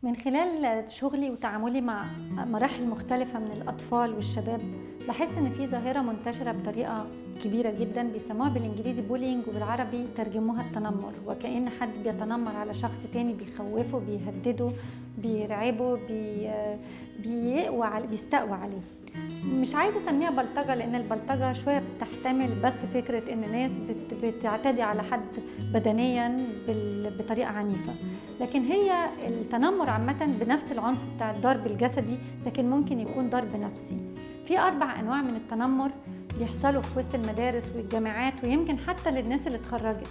من خلال شغلي وتعاملي مع مراحل مختلفة من الأطفال والشباب لاحظت إن في ظاهرة منتشرة بطريقة كبيرة جدا بيسموها بالإنجليزي بولينج وبالعربي ترجموها التنمر، وكأن حد بيتنمر على شخص تاني، بيخوفه، بيهدده، بيرعبه، بيستقوى عليه. مش عايزة أسميها بلطجة لأن البلطجة شوية بتحتمل بس فكرة إن ناس بتعتدي على حد بدنيا بطريقة عنيفة، لكن هي التنمر عامة بنفس العنف بتاع الضرب الجسدي، لكن ممكن يكون ضرب نفسي. في 4 أنواع من التنمر بيحصلوا في وسط المدارس والجامعات ويمكن حتى للناس اللي اتخرجت.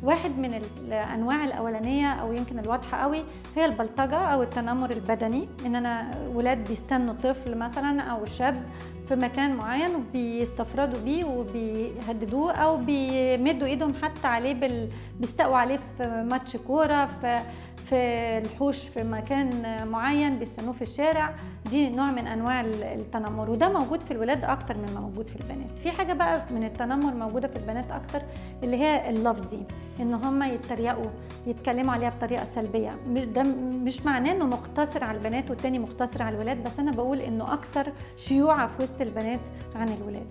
واحد من الأنواع الأولانية أو يمكن الواضحة قوي هي البلطجة أو التنمر البدني، إن أنا ولاد بيستنوا طفل مثلا أو شاب في مكان معين وبيستفردوا بيه وبيهددوه أو بيمدوا إيدهم حتى عليه بيستقوا عليه في ماتش كورة، في الحوش في مكان معين بيستنوه في الشارع. دي نوع من انواع التنمر، وده موجود في الولاد اكتر من ما موجود في البنات. في حاجه بقى من التنمر موجوده في البنات اكتر اللي هي اللفظي، ان هم يتريقوا، يتكلموا عليها بطريقه سلبيه. ده مش معناه انه مقتصر على البنات والتاني مقتصر على الولاد، بس انا بقول انه اكثر شيوعا في وسط البنات عن الولاد.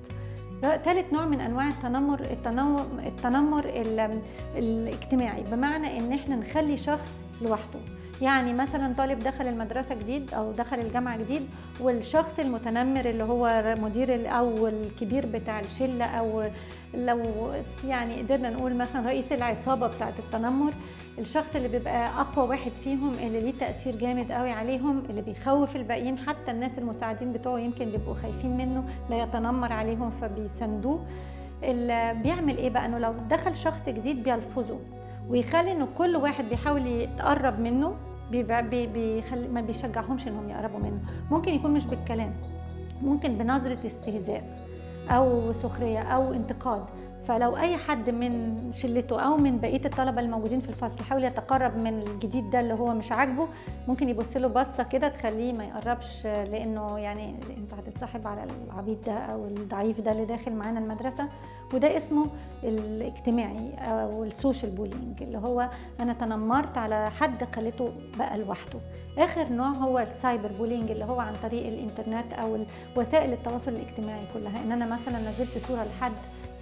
ثالث نوع من انواع التنمر الاجتماعي، بمعنى ان احنا نخلي شخص لوحده. يعني مثلا طالب دخل المدرسه جديد او دخل الجامعه جديد، والشخص المتنمر اللي هو مدير او الكبير بتاع الشله، او لو يعني قدرنا نقول مثلا رئيس العصابه بتاعه التنمر، الشخص اللي بيبقى اقوى واحد فيهم، اللي ليه تاثير جامد قوي عليهم، اللي بيخوف الباقيين، حتى الناس المساعدين بتوعه يمكن بيبقوا خايفين منه لا يتنمر عليهم فبيساندوه. اللي بيعمل ايه بقى؟ انه لو دخل شخص جديد بيلفظه ويخلي انه كل واحد بيحاول يتقرب منه، ما بيشجعهمش انهم يقربوا منه. ممكن يكون مش بالكلام، ممكن بنظرة استهزاء او سخرية او انتقاد. فلو اي حد من شلته او من بقيه الطلبه الموجودين في الفصل حاول يتقرب من الجديد ده اللي هو مش عاجبه، ممكن يبص له بصه كده تخليه ما يقربش، لانه يعني انت هتتصاحب على العبيط ده او الضعيف ده اللي داخل معانا المدرسه. وده اسمه الاجتماعي او السوشيال بولينج، اللي هو انا تنمرت على حد خليته بقى لوحده. اخر نوع هو السايبر بولينج، اللي هو عن طريق الانترنت او وسائل التواصل الاجتماعي كلها. ان انا مثلا نزلت صوره لحد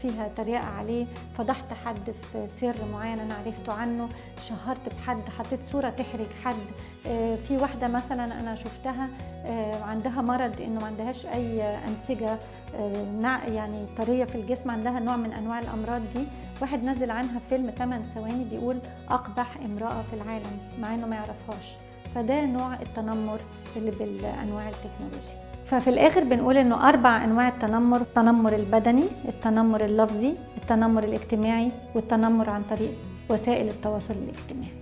فيها تريقة عليه، فضحت حد في سر معين أنا عرفته عنه، شهرت بحد، حطيت صورة تحرج حد. في واحدة مثلا أنا شفتها عندها مرض إنه ما عندهاش أي أنسجة يعني طرية في الجسم، عندها نوع من أنواع الأمراض دي. واحد نزل عنها فيلم 8 ثواني بيقول أقبح امرأة في العالم مع إنه ما يعرفهاش. فده نوع التنمر اللي بالأنواع التكنولوجيا. ففي الآخر بنقول إنه 4 أنواع التنمر: التنمر البدني، التنمر اللفظي، التنمر الاجتماعي، والتنمر عن طريق وسائل التواصل الاجتماعي.